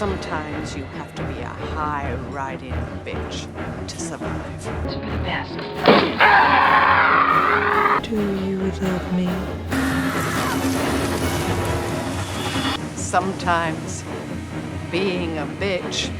Sometimes you have to be a high-riding bitch to survive. It's for the best. Do you love me? Sometimes being a bitch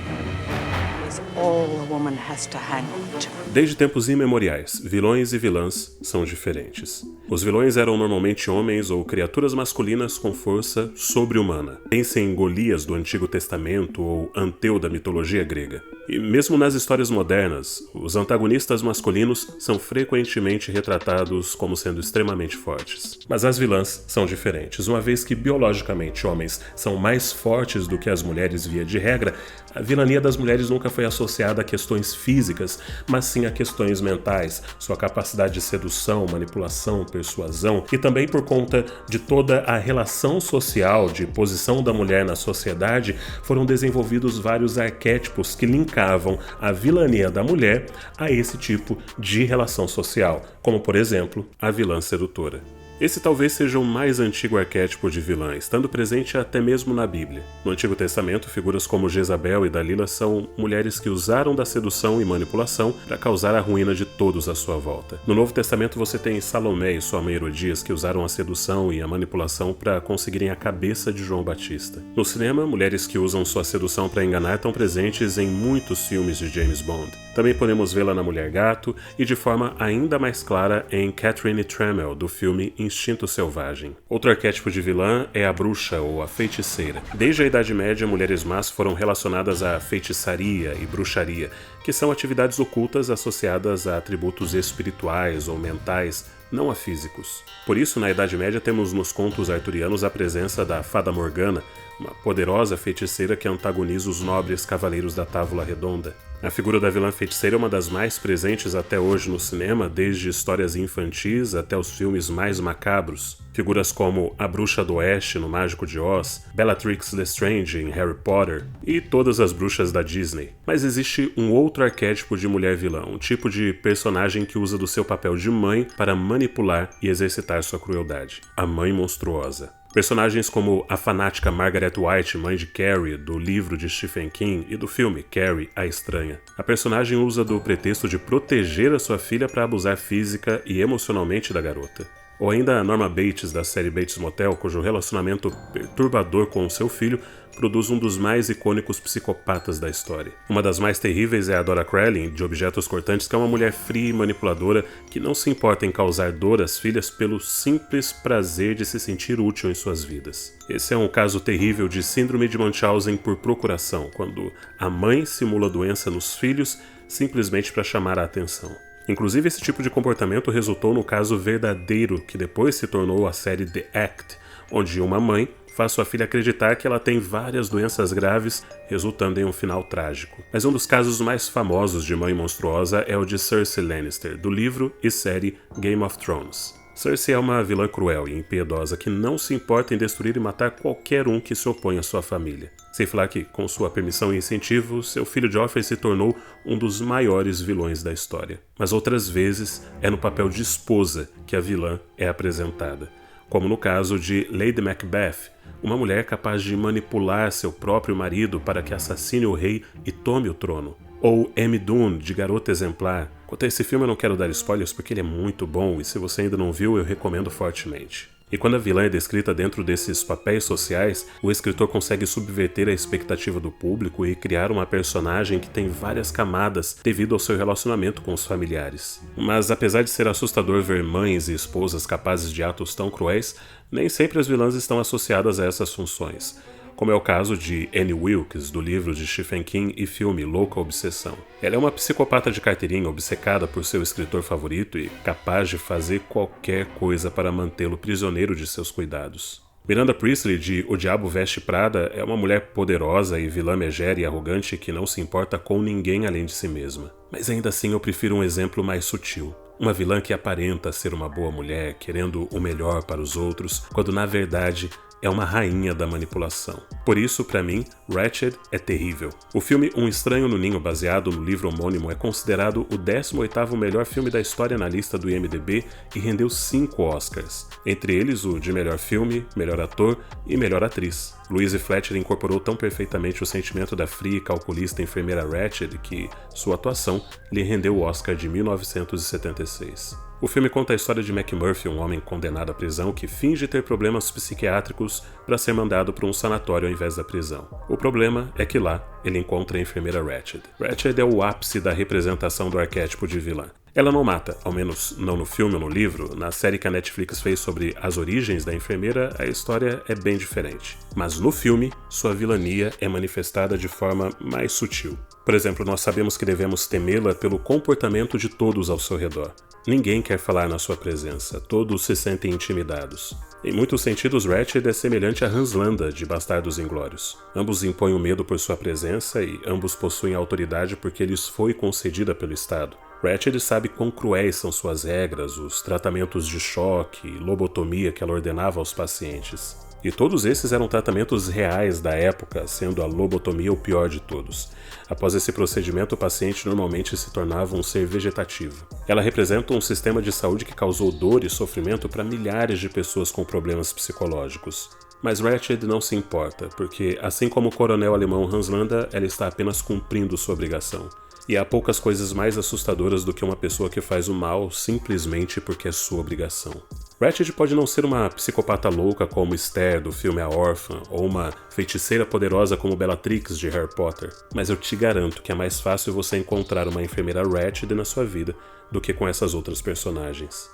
is all a woman has to hang on to. Desde tempos imemoriais, vilões e vilãs são diferentes. Os vilões eram normalmente homens ou criaturas masculinas com força sobre-humana. Pense em Golias do Antigo Testamento ou Anteu da mitologia grega. E mesmo nas histórias modernas, os antagonistas masculinos são frequentemente retratados como sendo extremamente fortes. Mas as vilãs são diferentes. Uma vez que biologicamente homens são mais fortes do que as mulheres via de regra, a vilania das mulheres nunca foi associada a questões físicas, mas sim a questões mentais, sua capacidade de sedução, manipulação, persuasão, e também por conta de toda a relação social, de posição da mulher na sociedade, foram desenvolvidos vários arquétipos que linkavam a vilania da mulher a esse tipo de relação social, como por exemplo, a vilã sedutora. Esse talvez seja o mais antigo arquétipo de vilã, estando presente até mesmo na Bíblia. No Antigo Testamento, figuras como Jezabel e Dalila são mulheres que usaram da sedução e manipulação para causar a ruína de todos à sua volta. No Novo Testamento você tem Salomé e sua mãe Herodias que usaram a sedução e a manipulação para conseguirem a cabeça de João Batista. No cinema, mulheres que usam sua sedução para enganar estão presentes em muitos filmes de James Bond. Também podemos vê-la na Mulher Gato e de forma ainda mais clara em Catherine Tremel, do filme Instinto Selvagem. Outro arquétipo de vilã é a bruxa ou a feiticeira. Desde a Idade Média, mulheres más foram relacionadas à feitiçaria e bruxaria, que são atividades ocultas associadas a atributos espirituais ou mentais, não a físicos. Por isso, na Idade Média, temos nos contos arturianos a presença da Fada Morgana, uma poderosa feiticeira que antagoniza os nobres cavaleiros da Távola Redonda. A figura da vilã feiticeira é uma das mais presentes até hoje no cinema, desde histórias infantis até os filmes mais macabros. Figuras como a Bruxa do Oeste no Mágico de Oz, Bellatrix Lestrange em Harry Potter e todas as bruxas da Disney. Mas existe um outro arquétipo de mulher vilã, um tipo de personagem que usa do seu papel de mãe para manipular e exercitar sua crueldade. A Mãe Monstruosa. Personagens como a fanática Margaret White, mãe de Carrie, do livro de Stephen King e do filme Carrie, a Estranha. A personagem usa do pretexto de proteger a sua filha para abusar física e emocionalmente da garota. Ou ainda a Norma Bates, da série Bates Motel, cujo relacionamento perturbador com seu filho produz um dos mais icônicos psicopatas da história. Uma das mais terríveis é a Dora Crowley, de Objetos Cortantes, que é uma mulher fria e manipuladora que não se importa em causar dor às filhas pelo simples prazer de se sentir útil em suas vidas. Esse é um caso terrível de síndrome de Munchausen por procuração, quando a mãe simula doença nos filhos simplesmente para chamar a atenção. Inclusive, esse tipo de comportamento resultou no caso verdadeiro que depois se tornou a série The Act, onde uma mãe faz sua filha acreditar que ela tem várias doenças graves, resultando em um final trágico. Mas um dos casos mais famosos de mãe monstruosa é o de Cersei Lannister, do livro e série Game of Thrones. Cersei é uma vilã cruel e impiedosa que não se importa em destruir e matar qualquer um que se opõe à sua família. Sem falar que, com sua permissão e incentivo, seu filho Joffrey se tornou um dos maiores vilões da história. Mas outras vezes é no papel de esposa que a vilã é apresentada, como no caso de Lady Macbeth, uma mulher capaz de manipular seu próprio marido para que assassine o rei e tome o trono. Ou Amy Dunne, de Garota Exemplar. Quanto a esse filme eu não quero dar spoilers porque ele é muito bom e se você ainda não viu eu recomendo fortemente. E quando a vilã é descrita dentro desses papéis sociais, o escritor consegue subverter a expectativa do público e criar uma personagem que tem várias camadas devido ao seu relacionamento com os familiares. Mas apesar de ser assustador ver mães e esposas capazes de atos tão cruéis, nem sempre as vilãs estão associadas a essas funções, como é o caso de Annie Wilkes, do livro de Stephen King e filme Louca Obsessão. Ela é uma psicopata de carteirinha obcecada por seu escritor favorito e capaz de fazer qualquer coisa para mantê-lo prisioneiro de seus cuidados. Miranda Priestly, de O Diabo Veste Prada, é uma mulher poderosa e vilã megera e arrogante que não se importa com ninguém além de si mesma. Mas ainda assim eu prefiro um exemplo mais sutil. Uma vilã que aparenta ser uma boa mulher, querendo o melhor para os outros, quando na verdade é uma rainha da manipulação. Por isso, pra mim, Ratched é terrível. O filme Um Estranho no Ninho, baseado no livro homônimo, é considerado o 18º melhor filme da história na lista do IMDb e rendeu 5 Oscars, entre eles o de melhor filme, melhor ator e melhor atriz. Louise Fletcher incorporou tão perfeitamente o sentimento da fria e calculista enfermeira Ratched que sua atuação lhe rendeu o Oscar de 1976. O filme conta a história de McMurphy, um homem condenado à prisão que finge ter problemas psiquiátricos para ser mandado para um sanatório ao invés da prisão. O problema é que lá ele encontra a enfermeira Ratched. Ratched é o ápice da representação do arquétipo de vilã. Ela não mata, ao menos não no filme ou no livro. Na série que a Netflix fez sobre as origens da enfermeira, a história é bem diferente. Mas no filme, sua vilania é manifestada de forma mais sutil. Por exemplo, nós sabemos que devemos temê-la pelo comportamento de todos ao seu redor. Ninguém quer falar na sua presença, todos se sentem intimidados. Em muitos sentidos, Ratched é semelhante a Hans Landa, de Bastardos Inglórios. Ambos impõem o medo por sua presença e ambos possuem autoridade porque lhes foi concedida pelo Estado. Ratched sabe quão cruéis são suas regras, os tratamentos de choque e lobotomia que ela ordenava aos pacientes. E todos esses eram tratamentos reais da época, sendo a lobotomia o pior de todos. Após esse procedimento, o paciente normalmente se tornava um ser vegetativo. Ela representa um sistema de saúde que causou dor e sofrimento para milhares de pessoas com problemas psicológicos. Mas Ratched não se importa, porque, assim como o coronel alemão Hans Landa, ela está apenas cumprindo sua obrigação. E há poucas coisas mais assustadoras do que uma pessoa que faz o mal simplesmente porque é sua obrigação. Ratched pode não ser uma psicopata louca como Esther do filme A Órfã, ou uma feiticeira poderosa como Bellatrix de Harry Potter, mas eu te garanto que é mais fácil você encontrar uma enfermeira Ratched na sua vida do que com essas outras personagens.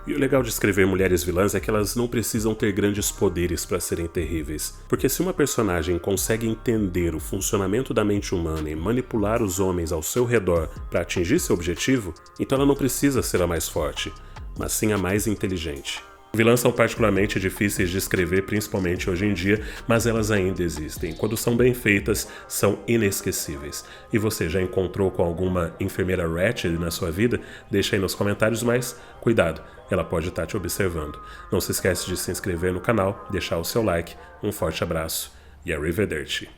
E o legal de escrever mulheres vilãs é que elas não precisam ter grandes poderes para serem terríveis, porque se uma personagem consegue entender o funcionamento da mente humana e manipular os homens ao seu redor para atingir seu objetivo, então ela não precisa ser a mais forte, mas sim a mais inteligente. Vilãs são particularmente difíceis de escrever, principalmente hoje em dia, mas elas ainda existem. Quando são bem feitas, são inesquecíveis. E você já encontrou com alguma enfermeira Ratched na sua vida? Deixa aí nos comentários, mas cuidado, ela pode estar te observando. Não se esquece de se inscrever no canal, deixar o seu like, um forte abraço e arrivederci.